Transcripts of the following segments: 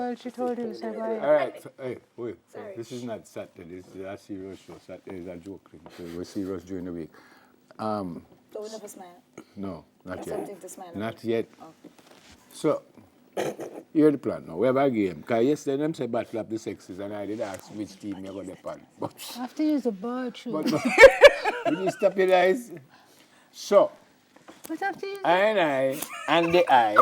Well, she told you, so bye. All right. Hey, wait. This is not Saturday. This is a serious show. Saturday is a joke thing. So we're serious during the week. So we never smile. No, not That's yet. something to smile Not yet. So, here's the plan now. We have a game. Because yesterday them said battle of the sexes and I did ask which team you're going to pan. But, I have to use the bar, too. but no. Will you stop your eyes? So, What have to use? I and the I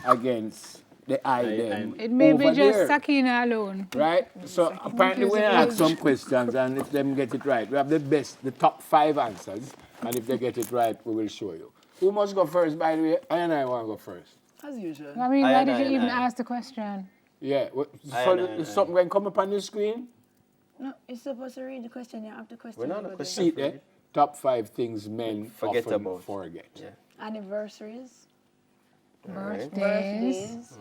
against the I them. It may be over just there. Sakina alone. Right? So apparently we ask some questions and if them get it right, we have the top 5 answers. And if they get it right, we will show you. Who must go first, by the way? I want to go first. As usual. I mean, why did you even ask the question? Yeah. So is something going to come up on the screen? No, you're supposed to read the question. You have the question. We're not a question. See there? Top 5 things men Forget often about. forget. Yeah. Anniversaries. Birthdays.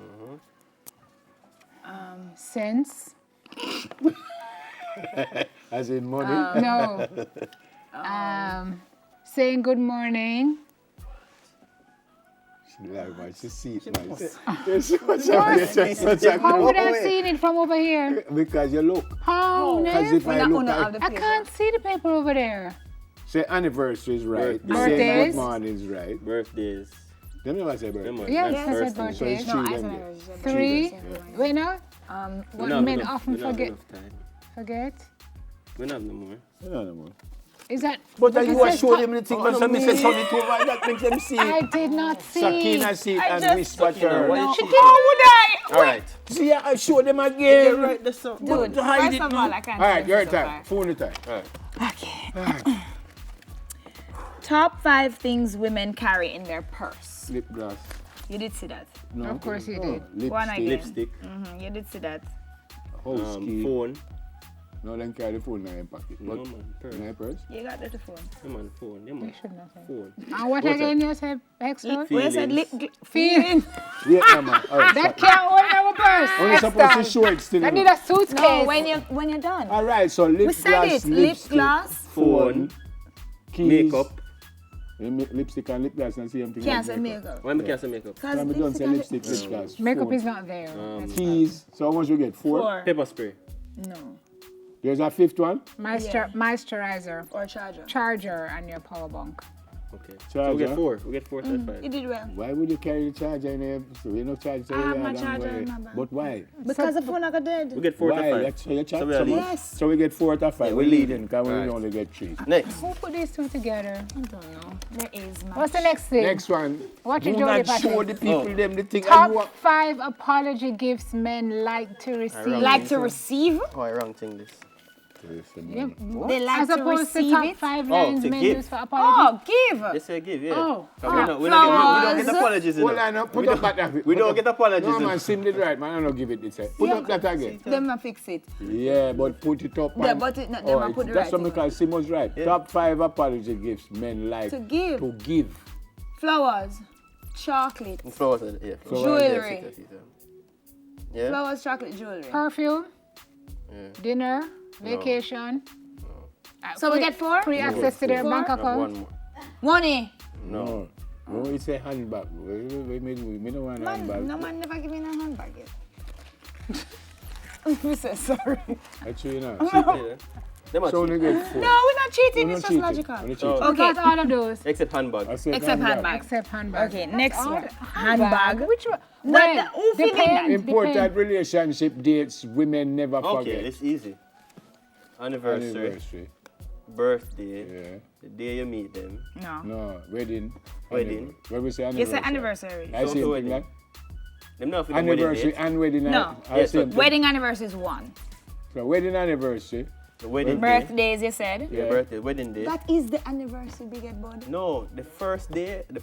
Cents. As in money? No. Saying good morning. She see it, man. Such a How would I have seen it from over here? Because you look. How? As if I look at... I can't see the paper over there. Say anniversary is right. Say Birthdays. good morning is right. Birthdays. Them never say birthday. Yes, I said So birthdays. it's 3 then. Yeah. 3. Wait, no? We What don't have men enough- often we don't have forget. enough time. Forget? We don't have no more. No more. Is that... But because you are it says showing them the thing, man. Somebody said something to her, that makes them see I it. did not see. Sakina see it and whisper to her. why you She cheat? did. How would I? All right. See, I show them again. You're right, that's so. Dude, hide first it of now. all, I can't All right, say your so time. far. Phone time. All right. Okay. Top 5 things women carry in their purse. Lip gloss. You did see that. No. Of course you did. One Lipstick. again. Lipstick. You did see that. House key. Phone. No, then carry the phone in your pocket. No, But man. Purse. in your purse? You got the phone. Yeah, man. Phone. Yeah, man. You should not say. Phone. And what again you said, extra? Where said Feelings. Feeling. Yeah, no, man. All right, That can't hold in our purse. Only supposed to show it still. I you need know. a suitcase. No, when you're done. All right, so lip We said gloss, it. Lip lipstick, gloss. Phone. keys, Makeup. lipstick and lip gloss and same thing. Can't like say makeup. Why me can't say makeup? Because Time we don't say lipstick, lip gloss. Makeup phone, is not there. keys. So how much you get? 4? 4. Pepper spray. No. There's a 5th one. Moisturizer, Or charger. charger, and your power bank. Okay. So we get Charger. 4. We get 4 out of 5. You did well. Why would you carry the charger in there? So you know charger. So I have you my don't charger worry. in my bag. But why? Because the phone I got dead. We get 4 out Why? of 5. That's your charge. So we So, are lead. Yes. so we get 4 out of 5. Yeah, we're we leading leading. because we Right. only get 3. Next. Who put these two together? I don't know. There is my. What's the next thing? Next one. What Do you doing, not Patrick? show the people Oh. them the thing. and Top you are- 5 apology gifts men like to receive. wrong. Like to receive? Oh, I wrong thing this. Yep. They like As to opposed to receive top it? 5 Oh, lines to men give. use for apology. Oh, give. Yes, I give, yeah. Oh. 'Cause we don't get Flowers. apologies, you know. Hold on, no, put up that. We don't get apologies. No, you know. man, Sim did right, man. I don't give it this. Put up that again. Them a fix it. Yeah, but put it up. Yeah, and- but it not them a put the That's right something thing. because Sim was right. Yeah. Top 5 apology gifts men like To give. To give. Flowers. Chocolate. Flowers, yeah. Jewelry. Yeah. Flowers, chocolate, jewelry. Perfume, Yeah. dinner, vacation. So we get 4? Free access to their Four? bank Have account. one more. Money. No. No, it's a handbag. We don't want a handbag. No man never give me no handbag yet. We say sorry. Actually, you know. Yeah. Them are So cheap. only get 4. No, we're not cheating. We're It's not just cheating. logical. We're not Oh. cheating. We got all of those. Except handbag. I said Except handbag. Except handbag. Okay, next All one. the- Handbag. Which one? What When? the- who feeling Depend, that? Important depend. relationship dates women never Okay, forget. it's easy. Anniversary, birthday, Yeah. the day you meet them. No. No, wedding. Wedding. When we say You anniversary. say anniversary. I So say to wedding. wedding. Them not for the wedding Anniversary date. and wedding. No. I Yes, say but Wedding anniversary is 1. So wedding anniversary. The wedding day. Birthdays, you said. Yeah, Yeah. birthday, wedding day. That is the anniversary, big head bud. No, the first day, the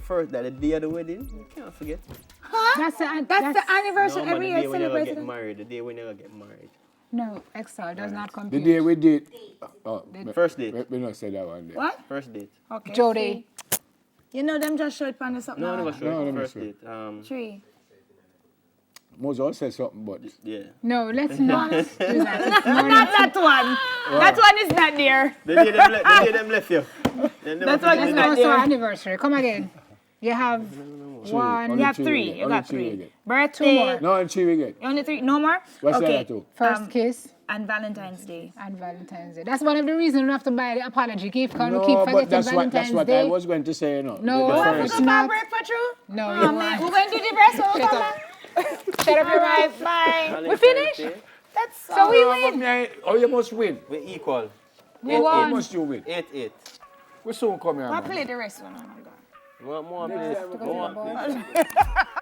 day of the wedding, you can't forget. That's the anniversary No, man, every the year day when you celebrated. get married, the day when you get married. No, extra does not The compute. day we did. Oh, First date. We not say that one day. What? First date. Okay. Jody. You know them just showed pan this up No, now. never sure. No, let me First see. date. 3. Moses said something, but Yeah. No, let's not do that. Not that one. That one is not there. The day them left you. Then That's never what forget is the not day. Also there. anniversary. Come again. You have one. Only You have three three. we get. You Only got three we three. get. Birthday. No, only 3 we get. Only three. No more? What's the okay. other two? First kiss And Valentine's Day. and Valentine's Day. That's one of the reasons we have to buy the apology gift because we keep No, forgetting but that's Valentine's what Day. I was going to say, you know. No, The what? first. It's not. break for true? No, Oh, you man. won't. We're going to the breast. Shut up. Shut up your wife. Bye. We finished? That's so we win. Oh, you must win. We equal. We How won. must you win? 8-8. We soon come here, I'll man. play the rest one. Oh, my God. More, please. To go to the ball.